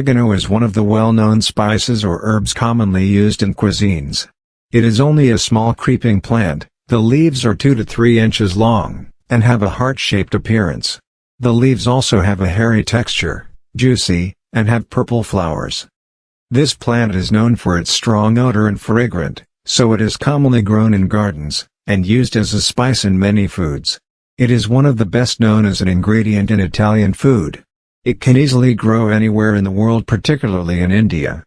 Oregano is one of the well-known spices or herbs commonly used in cuisines. It is only a small creeping plant. The leaves are 2 to 3 inches long, and have a heart-shaped appearance. The leaves also have a hairy texture, juicy, and have purple flowers. This plant is known for its strong odor and fragrant, so it is commonly grown in gardens, and used as a spice in many foods. It is one of the best known as an ingredient in Italian food. It can easily grow anywhere in the world, particularly in India.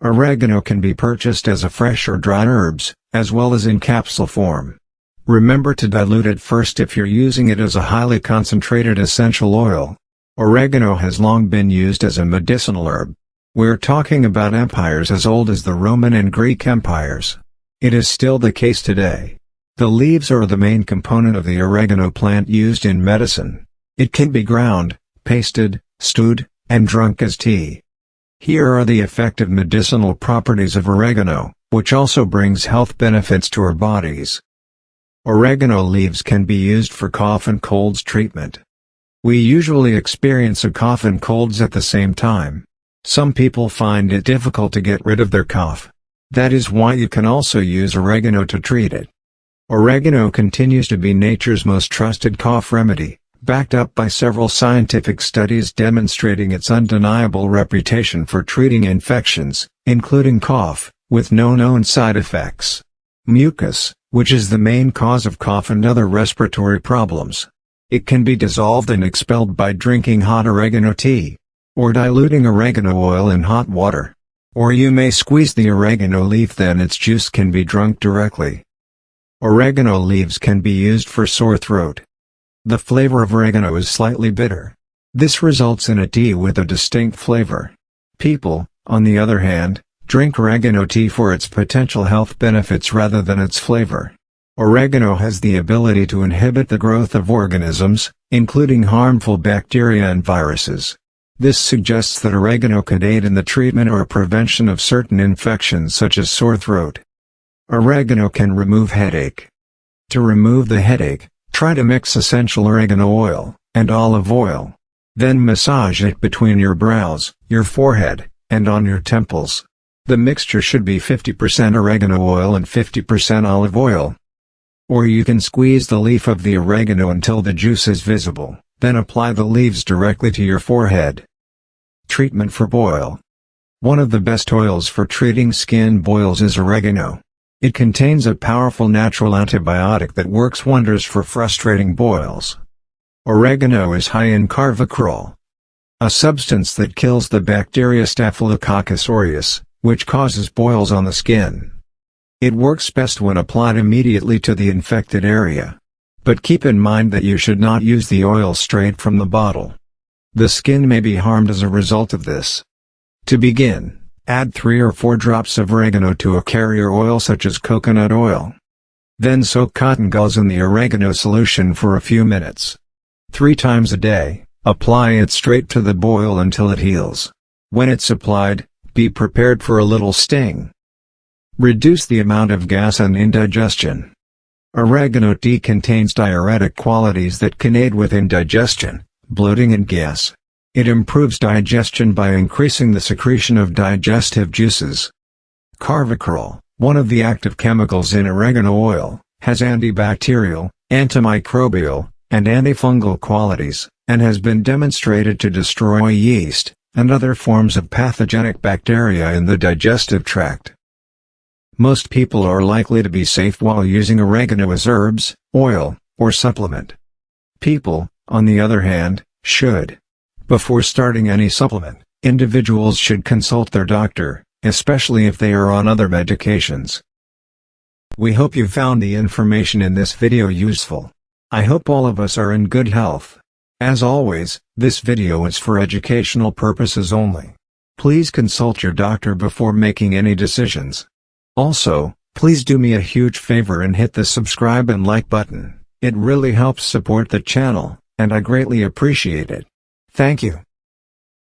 Oregano can be purchased as a fresh or dried herbs, as well as in capsule form. Remember to dilute it first if you're using it as a highly concentrated essential oil. Oregano has long been used as a medicinal herb. We're talking about empires as old as the Roman and Greek empires. It is still the case today. The leaves are the main component of the oregano plant used in medicine. It can be ground, pasted, stewed, and drunk as tea. Here are the effective medicinal properties of oregano, which also brings health benefits to our bodies. Oregano leaves can be used for cough and colds treatment. We usually experience a cough and colds at the same time. Some people find it difficult to get rid of their cough. That is why you can also use oregano to treat it. Oregano continues to be nature's most trusted cough remedy, backed up by several scientific studies demonstrating its undeniable reputation for treating infections, including cough, with no known side effects. Mucus, which is the main cause of cough and other respiratory problems. It can be dissolved and expelled by drinking hot oregano tea, or diluting oregano oil in hot water. Or you may squeeze the oregano leaf, then its juice can be drunk directly. Oregano leaves can be used for sore throat. The flavor of oregano is slightly bitter. This results in a tea with a distinct flavor. People, on the other hand, drink oregano tea for its potential health benefits rather than its flavor. Oregano has the ability to inhibit the growth of organisms, including harmful bacteria and viruses. This suggests that oregano could aid in the treatment or prevention of certain infections such as sore throat. Oregano can remove headache. To remove the headache, try to mix essential oregano oil and olive oil. Then massage it between your brows, your forehead, and on your temples. The mixture should be 50% oregano oil and 50% olive oil. Or you can squeeze the leaf of the oregano until the juice is visible, then apply the leaves directly to your forehead. Treatment for boil. One of the best oils for treating skin boils is oregano. It contains a powerful natural antibiotic that works wonders for frustrating boils. Oregano is high in carvacrol, a substance that kills the bacteria Staphylococcus aureus, which causes boils on the skin. It works best when applied immediately to the infected area. But keep in mind that you should not use the oil straight from the bottle. The skin may be harmed as a result of this. To begin, add 3 or 4 drops of oregano to a carrier oil such as coconut oil. Then soak cotton gauze in the oregano solution for a few minutes. 3 times a day, apply it straight to the boil until it heals. When it's applied, be prepared for a little sting. Reduce the amount of gas and indigestion. Oregano tea contains diuretic qualities that can aid with indigestion, bloating and gas. It improves digestion by increasing the secretion of digestive juices. Carvacrol, one of the active chemicals in oregano oil, has antibacterial, antimicrobial, and antifungal qualities, and has been demonstrated to destroy yeast and other forms of pathogenic bacteria in the digestive tract. Most people are likely to be safe while using oregano as herbs, oil, or supplement. People, on the other hand, should. Before starting any supplement, individuals should consult their doctor, especially if they are on other medications. We hope you found the information in this video useful. I hope all of us are in good health. As always, this video is for educational purposes only. Please consult your doctor before making any decisions. Also, please do me a huge favor and hit the subscribe and like button. It really helps support the channel, and I greatly appreciate it. Thank you.